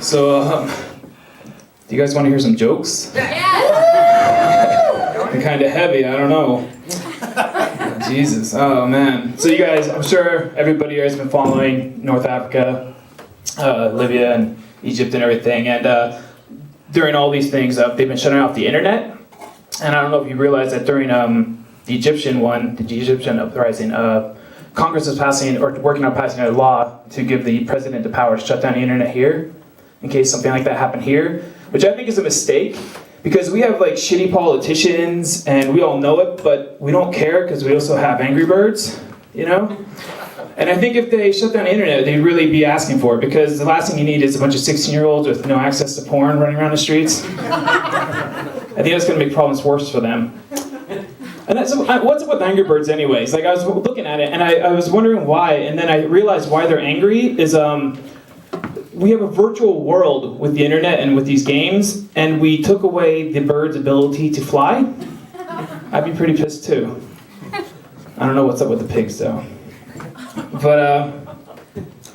So, do you guys want to hear some jokes? Yeah. They're kind of heavy, I don't know. Jesus, oh man. So you guys, I'm sure everybody here has been following North Africa, Libya and Egypt and everything, and during all these things, they've been shutting off the internet. And I don't know if you realize that during the Egyptian uprising, Congress is passing, or working on passing a law to give the president the power to shut down the internet here, in case something like that happened here, which I think is a mistake, because we have like shitty politicians, and we all know it, but we don't care because we also have Angry Birds, you know? And I think if they shut down the internet, they'd really be asking for it, because the last thing you need is a bunch of 16-year-olds with no access to porn running around the streets. I think that's going to make problems worse for them. And that's, what's up with Angry Birds anyways? Like, I was looking at it, and I was wondering why, and then I realized why they're angry is, we have a virtual world with the internet and with these games, and we took away the bird's ability to fly. I'd be pretty pissed too. I don't know what's up with the pigs though. But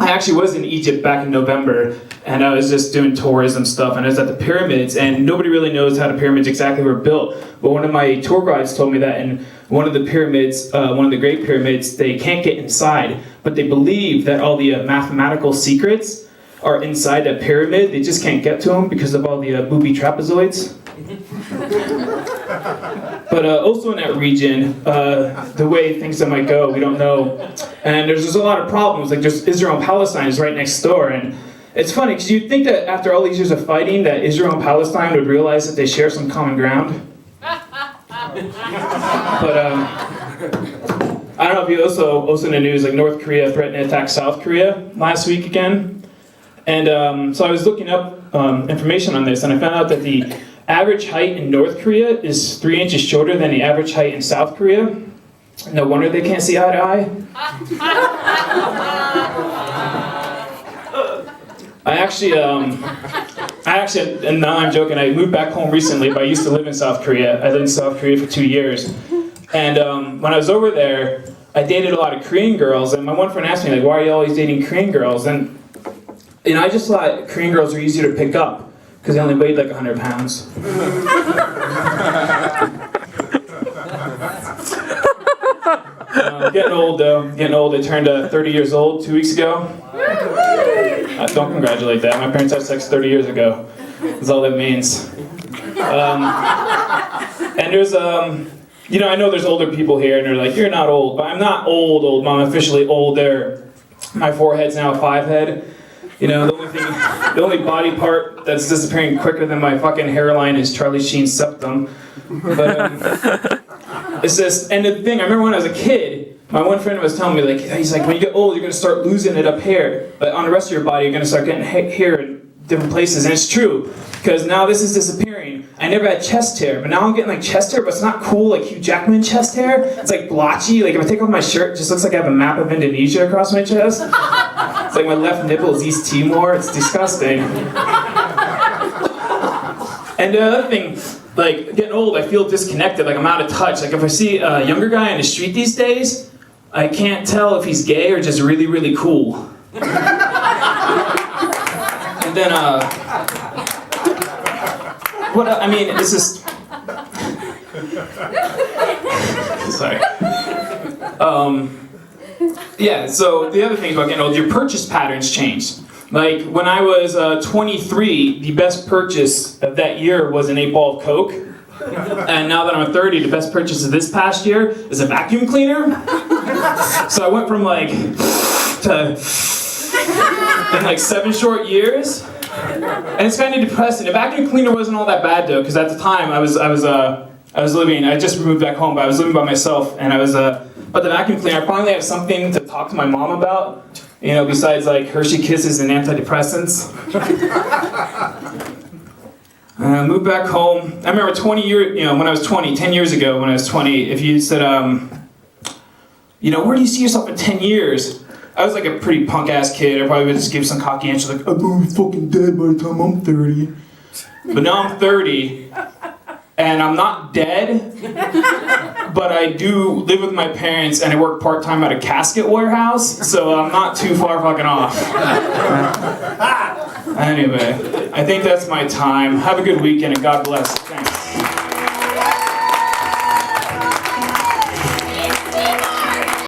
I actually was in Egypt back in November, and I was just doing tourism stuff, and I was at the pyramids, and nobody really knows how the pyramids exactly were built. But one of my tour guides told me that in one of the pyramids, one of the Great Pyramids, they can't get inside, but they believe that all the mathematical secrets are inside that pyramid. They just can't get to them because of all the booby trapezoids. But also in that region, the way things might go, we don't know. And there's just a lot of problems. Like, there's Israel and Palestine is right next door, and it's funny because you'd think that after all these years of fighting, that Israel and Palestine would realize that they share some common ground. But I don't know if you also in the news, like North Korea threatened to attack South Korea last week again. And so I was looking up information on this, and I found out that the average height in North Korea is 3 inches shorter than the average height in South Korea. No wonder they can't see eye to eye. I actually, and now I'm joking, I moved back home recently, but I used to live in South Korea. I lived in South Korea for 2 years. And when I was over there, I dated a lot of Korean girls, and my one friend asked me, like, why are you always dating Korean girls? And you know, I just thought Korean girls are easier to pick up, because they only weighed like 100 pounds. Getting old though, getting old. I turned 30 years old 2 weeks ago. Don't congratulate that. My parents had sex 30 years ago. That's all that means. And there's, you know, I know there's older people here, and they're like, you're not old. But I'm not old, I'm officially older. My forehead's now a 5-head. You know, the only body part that's disappearing quicker than my fucking hairline is Charlie Sheen's septum. But it's just, and the thing, I remember when I was a kid, my one friend was telling me, like, he's like, when you get old, you're gonna start losing it up here, but on the rest of your body, you're gonna start getting hair in different places, and it's true, because now this is disappearing. I never had chest hair, but now I'm getting like chest hair, but it's not cool like Hugh Jackman chest hair. It's like blotchy. Like if I take off my shirt, it just looks like I have a map of Indonesia across my chest. It's like my left nipple is East Timor. It's disgusting. And the other thing, like getting old, I feel disconnected. Like I'm out of touch. Like if I see a younger guy in the street these days, I can't tell if he's gay or just really, really cool. And then, what, I mean, this is, sorry. Yeah, so the other thing about getting old, your purchase patterns change. Like, when I was 23, the best purchase of that year was an 8-ball of Coke. And now that I'm 30, the best purchase of this past year is a vacuum cleaner. So I went from like, to, in like 7 short years. And it's kind of depressing. The vacuum cleaner wasn't all that bad though, because at the time I just moved back home, but I was living by myself, and but the vacuum cleaner, I finally have something to talk to my mom about, you know, besides like Hershey Kisses and antidepressants. I moved back home. I remember 20 years, you know, when I was 20, 10 years ago when I was 20, if you said, you know, where do you see yourself in 10 years? I was like a pretty punk-ass kid. I probably would just give some cocky answer like, I'm gonna be fucking dead by the time I'm 30. But now I'm 30, And I'm not dead, but I do live with my parents and I work part-time at a casket warehouse, so I'm not too far fucking off. Anyway, I think that's my time. Have a good weekend and God bless. Thanks.